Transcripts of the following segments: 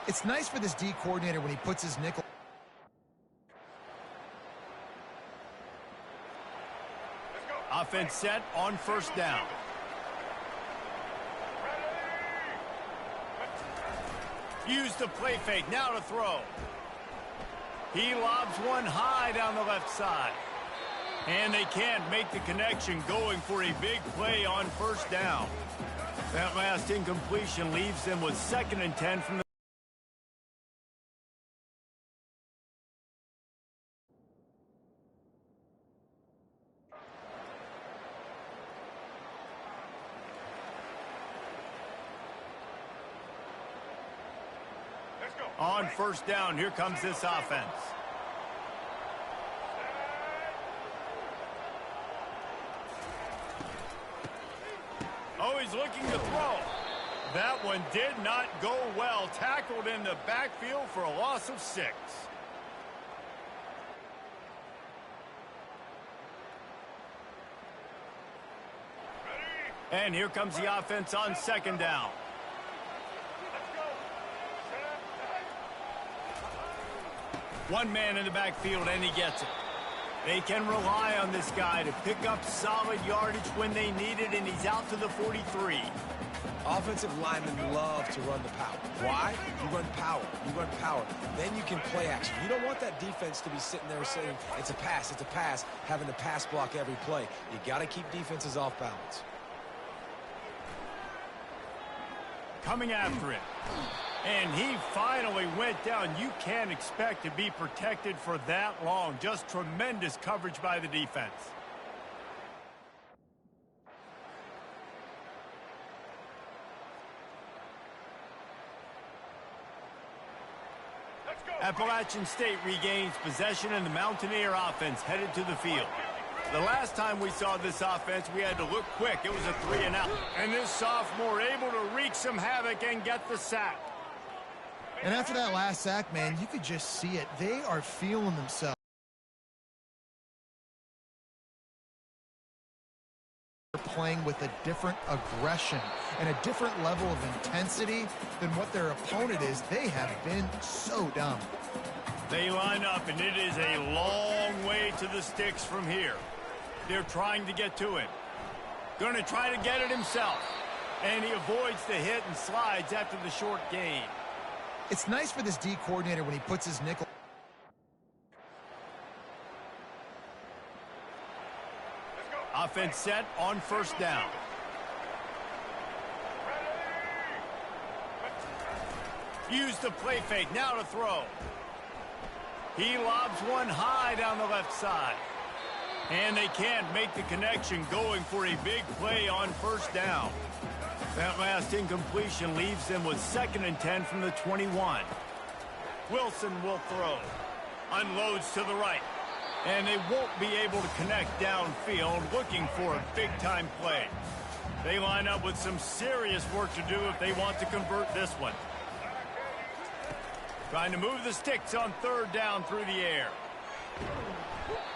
It's nice for this D coordinator when he puts his nickel. Offense set on first down. Use the play fake, now to throw. He lobs one high down the left side. And they can't make the connection, going for a big play on first down. That last incompletion leaves them with 2nd and 10 from the... On first down, here comes this offense. Oh, he's looking to throw. That one did not go well. Tackled in the backfield for a loss of 6. And here comes the offense on 2nd down. One man in the backfield, and he gets it. They can rely on this guy to pick up solid yardage when they need it, and he's out to the 43. Offensive linemen love to run the power. Why? You run power. You run power. Then you can play action. You don't want that defense to be sitting there saying, it's a pass, having to pass block every play. You got to keep defenses off balance. Coming after it. And he finally went down. You can't expect to be protected for that long. Just tremendous coverage by the defense. Appalachian State regains possession, and the Mountaineer offense headed to the field. The last time we saw this offense, we had to look quick. It was a 3-and-out. And this sophomore able to wreak some havoc and get the sack. And after that last sack, man, you could just see it. They are feeling themselves. They're playing with a different aggression and a different level of intensity than what their opponent is. They have been so dumb. They line up, and it is a long way to the sticks from here. They're trying to get to him. Going to try to get it himself. And he avoids the hit and slides after the short gain. It's nice for this D coordinator when he puts his nickel. Offense set on first down. Use the play fake, now to throw. He lobs one high down the left side. And they can't make the connection, going for a big play on first down. That last incompletion leaves them with 2nd and 10 from the 21. Wilson will throw. Unloads to the right. And they won't be able to connect downfield, looking for a big-time play. They line up with some serious work to do if they want to convert this one. Trying to move the sticks on 3rd down through the air.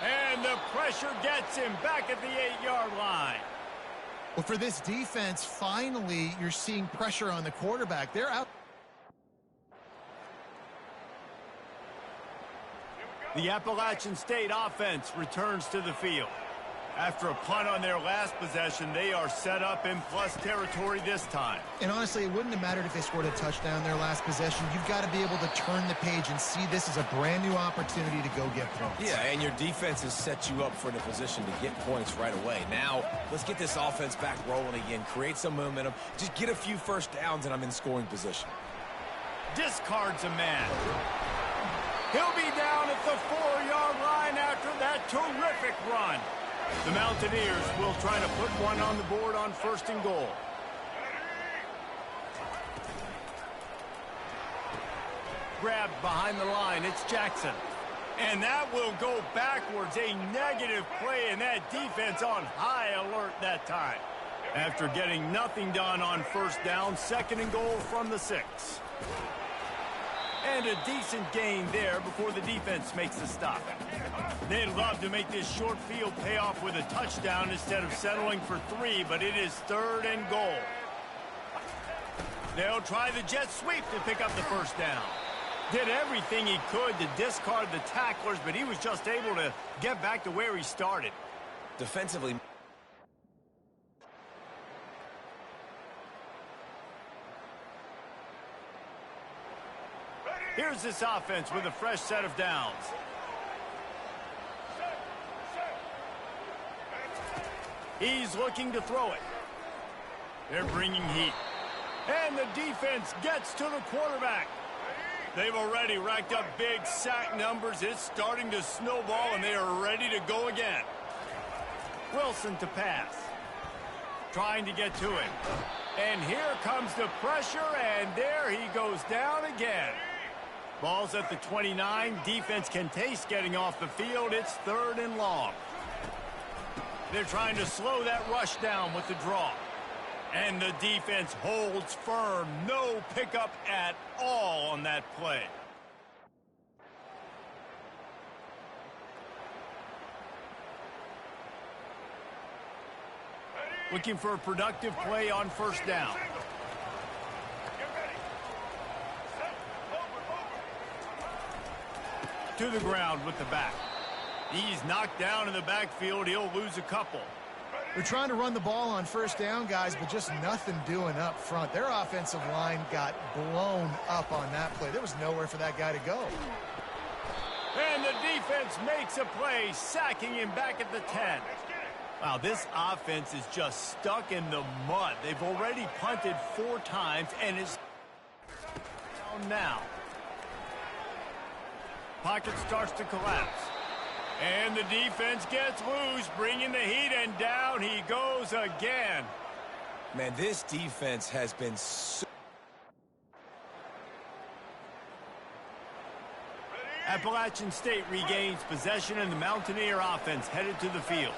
And the pressure gets him back at the 8-yard line. Well, for this defense, finally, you're seeing pressure on the quarterback. They're out. The Appalachian State offense returns to the field. After a punt on their last possession, they are set up in plus territory this time. And honestly, it wouldn't have mattered if they scored a touchdown their last possession. You've got to be able to turn the page and see this as a brand new opportunity to go get points. Yeah, and your defense has set you up for the position to get points right away. Now, let's get this offense back rolling again, create some momentum, just get a few first downs, and I'm in scoring position. Discards a man. He'll be down at the 4-yard line after that terrific run. The Mountaineers will try to put one on the board on 1st and goal. Grabbed behind the line, it's Jackson. And that will go backwards, a negative play, and that defense on high alert that time. After getting nothing done on 1st down, 2nd and goal from the 6. And a decent gain there before the defense makes the stop. They'd love to make this short field pay off with a touchdown instead of settling for 3, but it is 3rd and goal. They'll try the jet sweep to pick up the first down. Did everything he could to discard the tacklers, but he was just able to get back to where he started. Defensively. Here's this offense with a fresh set of downs. He's looking to throw it. They're bringing heat. And the defense gets to the quarterback. They've already racked up big sack numbers. It's starting to snowball, and they are ready to go again. Wilson to pass. Trying to get to it. And here comes the pressure, and there he goes down again. Ball's at the 29. Defense can taste getting off the field. It's 3rd and long. They're trying to slow that rush down with the draw. And the defense holds firm. No pickup at all on that play. Looking for a productive play on first down. To the ground with the back. He's knocked down in the backfield. He'll lose a couple. They're trying to run the ball on first down, guys, but just nothing doing up front. Their offensive line got blown up on that play. There was nowhere for that guy to go. And the defense makes a play, sacking him back at the 10. Wow, this offense is just stuck in the mud. They've already punted 4 times, and it's down now. Pocket starts to collapse. And the defense gets loose, bringing the heat, and down he goes again. Man, this defense has been so... Appalachian State regains possession, and the Mountaineer offense headed to the field.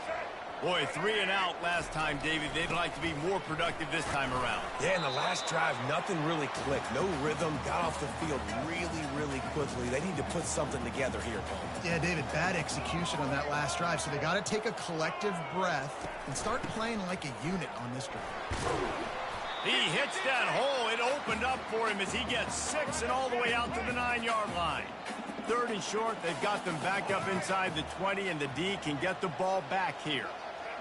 Boy, 3 and out last time, David. They'd like to be more productive this time around. Yeah, in the last drive, nothing really clicked. No rhythm, got off the field really quickly. They need to put something together here, Paul. Yeah, David, bad execution on that last drive, so they got to take a collective breath and start playing like a unit on this drive. He hits that hole. It opened up for him as he gets 6 and all the way out to the 9-yard line. 3rd and short. They've got them back up inside the 20, and the D can get the ball back here.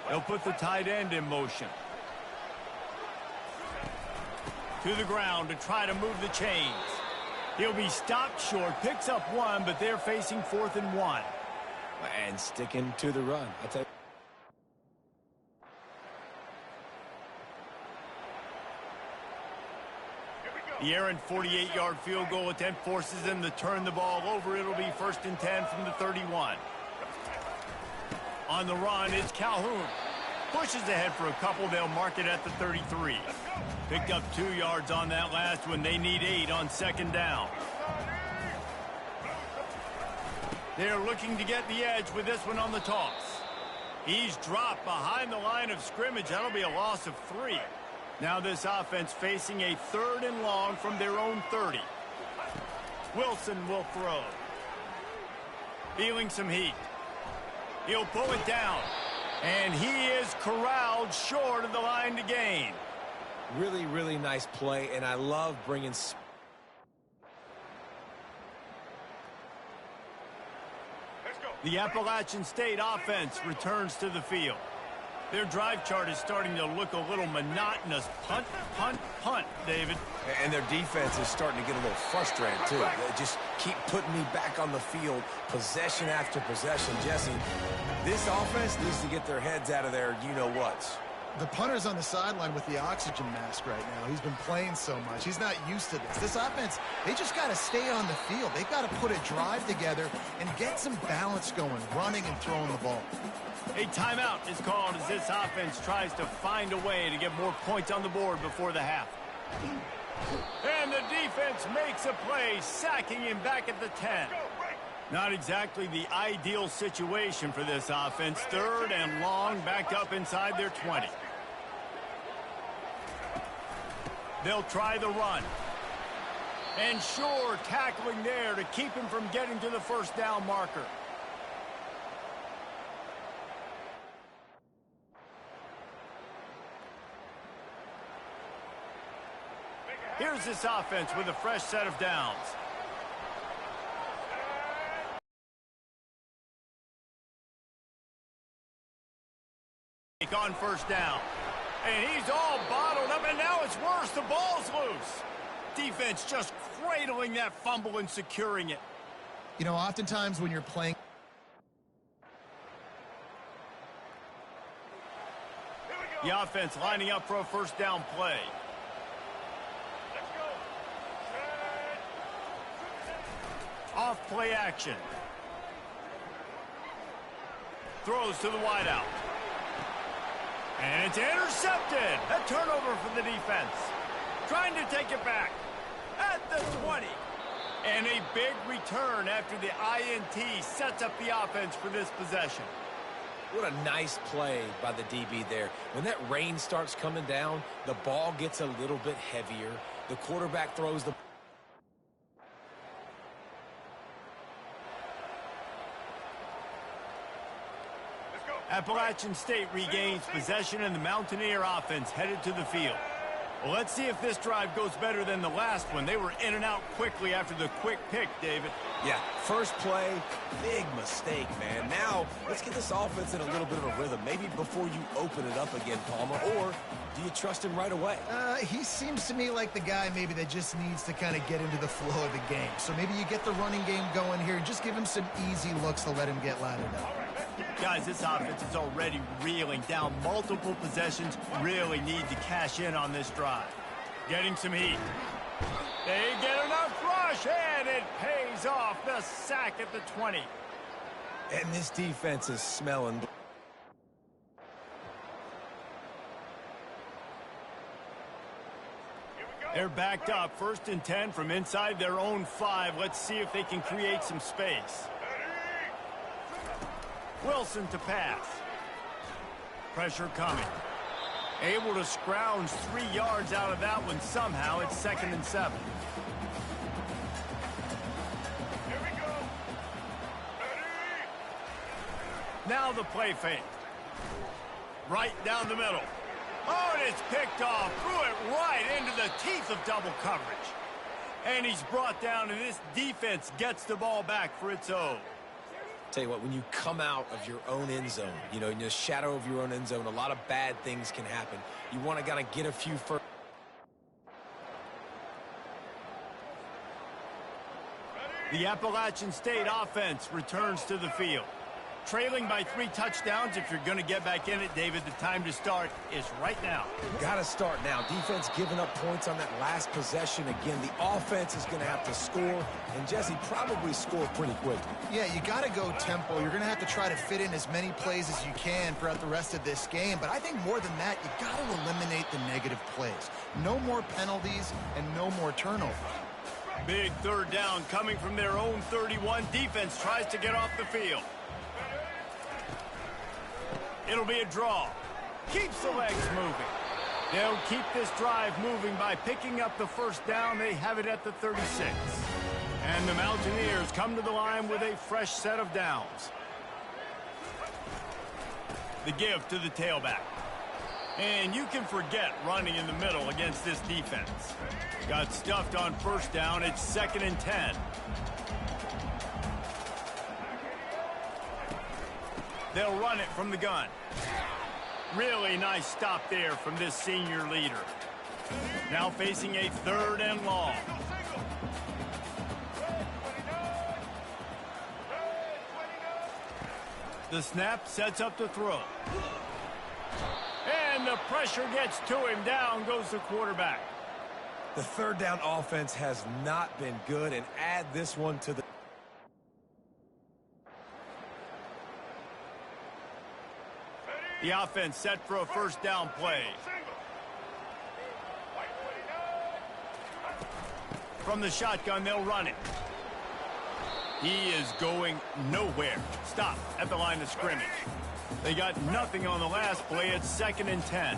They'll put the tight end in motion. To the ground to try to move the chains. He'll be stopped short, picks up 1, but they're facing 4th and 1. And sticking to the run. I'll tell you. The errant 48-yard field goal attempt forces them to turn the ball over. It'll be 1st and 10 from the 31. On the run, it's Calhoun. Pushes ahead for a couple. They'll mark it at the 33. Picked up 2 yards on that last one. They need 8 on 2nd down. They're looking to get the edge with this one on the toss. He's dropped behind the line of scrimmage. That'll be a loss of 3. Now this offense facing a 3rd and long from their own 30. Wilson will throw. Feeling some heat. He'll pull it down. And he is corralled short of the line to gain. Really nice play, and I love bringing... The Appalachian State offense returns to the field. Their drive chart is starting to look a little monotonous. Punt, punt, punt, David. And their defense is starting to get a little frustrated, too. They just keep putting me back on the field, possession after possession. Jesse, this offense needs to get their heads out of their you-know-whats. The punter's on the sideline with the oxygen mask right now. He's been playing so much. He's not used to this. This offense, they just got to stay on the field. They've got to put a drive together and get some balance going, running and throwing the ball. A timeout is called as this offense tries to find a way to get more points on the board before the half. And the defense makes a play, sacking him back at the 10. Not exactly the ideal situation for this offense. 3rd and long, back up inside their 20. They'll try the run. And sure, tackling there to keep him from getting to the first down marker. Here's this offense with a fresh set of downs. On first down. And he's all bottled up, and now it's worse. The ball's loose. Defense just cradling that fumble and securing it. You know, oftentimes when you're playing... The offense lining up for a first down play. Off play action. Throws to the wideout. And it's intercepted. A turnover for the defense. Trying to take it back. At the 20. And a big return after the INT sets up the offense for this possession. What a nice play by the DB there. When that rain starts coming down, the ball gets a little bit heavier. The quarterback throws the... Appalachian State regains possession, and the Mountaineer offense headed to the field. Well, let's see if this drive goes better than the last one. They were in and out quickly after the quick pick, David. Yeah, first play, big mistake, man. Now, let's get this offense in a little bit of a rhythm. Maybe before you open it up again, Palmer, or do you trust him right away? He seems to me like the guy maybe that just needs to kind of get into the flow of the game. So maybe you get the running game going here and just give him some easy looks to let him get lathered up. Guys, this offense is already reeling down multiple possessions. Really need to cash in on this drive. Getting some heat. They get enough rush, and it pays off. The sack at the 20. And this defense is smelling. They're backed up. 1st and 10 from inside their own 5. Let's see if they can create some space. Wilson to pass. Pressure coming. Able to scrounge 3 yards out of that one somehow. It's 2nd and 7. Here we go. Ready? Now the play fake. Right down the middle. Oh, and it's picked off. Threw it right into the teeth of double coverage. And he's brought down, and this defense gets the ball back for its own. Tell you what, when you come out of your own end zone, you know, in the shadow of your own end zone, a lot of bad things can happen. You want to kind of get a few first. The Appalachian State offense returns to the field. Trailing by 3 touchdowns. If you're going to get back in it, David, the time to start is right now. Got to start now. Defense giving up points on that last possession. Again, the offense is going to have to score, and Jesse probably score pretty quickly. Yeah, you got to go tempo. You're going to have to try to fit in as many plays as you can throughout the rest of this game. But I think more than that, you got to eliminate the negative plays. No more penalties and no more turnovers. Big 3rd down coming from their own 31. Defense tries to get off the field. It'll be a draw. Keeps the legs moving. They'll keep this drive moving by picking up the 1st down. They have it at the 36. And the Mountaineers come to the line with a fresh set of downs. The give to the tailback. And you can forget running in the middle against this defense. Got stuffed on 1st down. It's 2nd and 10. They'll run it from the gun. Really nice stop there from this senior leader. Now facing a 3rd and long. The snap sets up the throw. And the pressure gets to him. Down goes the quarterback. The 3rd down offense has not been good, and add this one to the... The offense set for a 1st down play. From the shotgun, they'll run it. He is going nowhere. Stop at the line of scrimmage. They got nothing on the last play. It's 2nd and 10.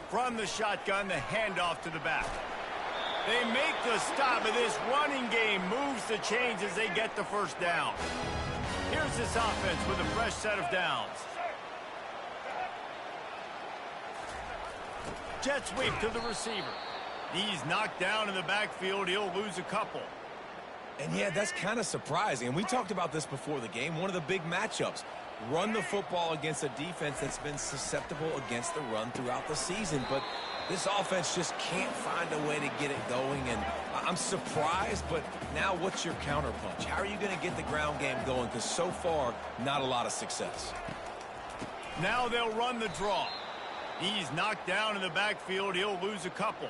From the shotgun, the handoff to the back. They make the stop, and this running game moves the chains as they get the 1st down. Here's this offense with a fresh set of downs. Jet sweep to the receiver. He's knocked down in the backfield. He'll lose a couple. And yeah, that's kind of surprising. And we talked about this before the game. One of the big matchups. Run the football against a defense that's been susceptible against the run throughout the season. But this offense just can't find a way to get it going. And I'm surprised, but now what's your counterpunch? How are you going to get the ground game going? Because so far, not a lot of success. Now they'll run the draw. He's knocked down in the backfield. He'll lose a couple.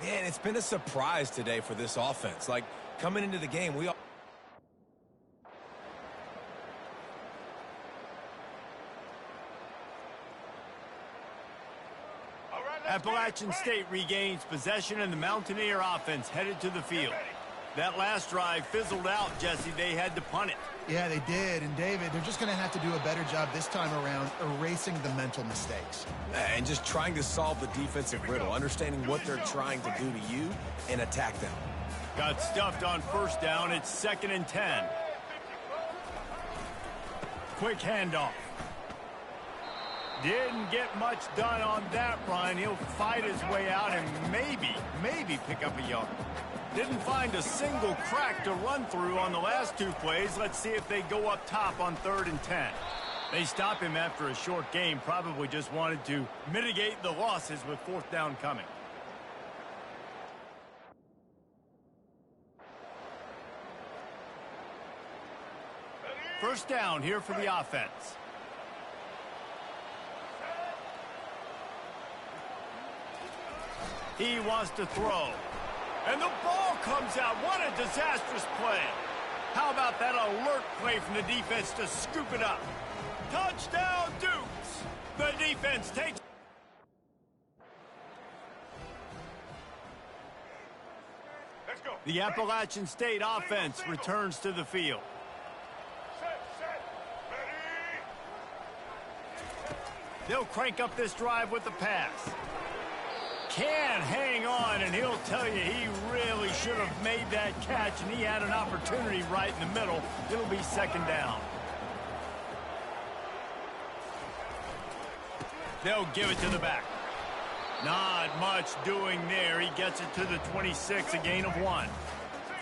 Man, it's been a surprise today for this offense. Like, coming into the game, we all... Appalachian State regains possession, and the Mountaineer offense headed to the field. That last drive fizzled out, Jesse. They had to punt it. Yeah, they did. And, David, they're just going to have to do a better job this time around erasing the mental mistakes. And just trying to solve the defensive riddle, understanding what they're trying to do to you and attack them. Got stuffed on first down. It's 2nd and 10. Quick handoff. Didn't get much done on that run. He'll fight his way out and maybe pick up a yard. Didn't find a single crack to run through on the last 2 plays. Let's see if they go up top on 3rd and 10. They stop him after a short game. Probably just wanted to mitigate the losses with 4th down coming. First down here for the offense. He wants to throw. And the ball comes out. What a disastrous play. How about that alert play from the defense to scoop it up? Touchdown, Dukes. The defense takes... Let's go. The Appalachian State offense returns to the field. Set. Ready. They'll crank up this drive with the pass. Can hang on, and he'll tell you he really should have made that catch, and he had an opportunity right in the middle. It'll be 2nd down. They'll give it to the back. Not much doing there. He gets it to the 26, a gain of 1.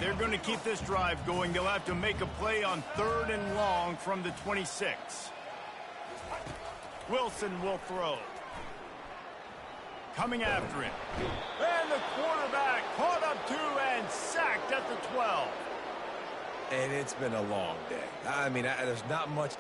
They're going to keep this drive going. They'll have to make a play on 3rd and long from the 26. Wilson will throw. Coming after him. And the quarterback caught up 2 and sacked at the 12. And it's been a long day. I mean, there's not much...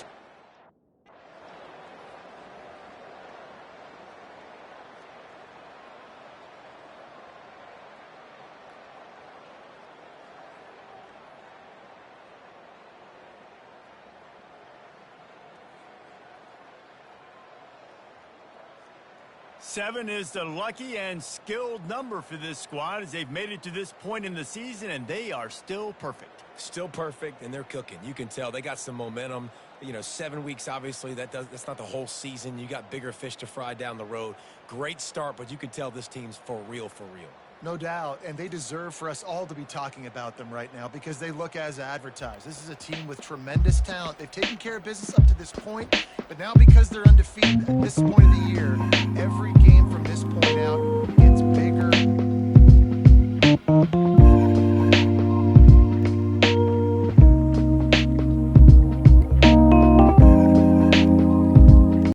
Seven is the lucky and skilled number for this squad as they've made it to this point in the season, and they are still perfect. Still perfect, and they're cooking. You can tell they got some momentum. You know, 7 weeks, obviously, that's not the whole season. You got bigger fish to fry down the road. Great start, but you can tell this team's for real, for real. No doubt, and they deserve for us all to be talking about them right now because they look as advertised. This is a team with tremendous talent. They've taken care of business up to this point, but now because they're undefeated at this point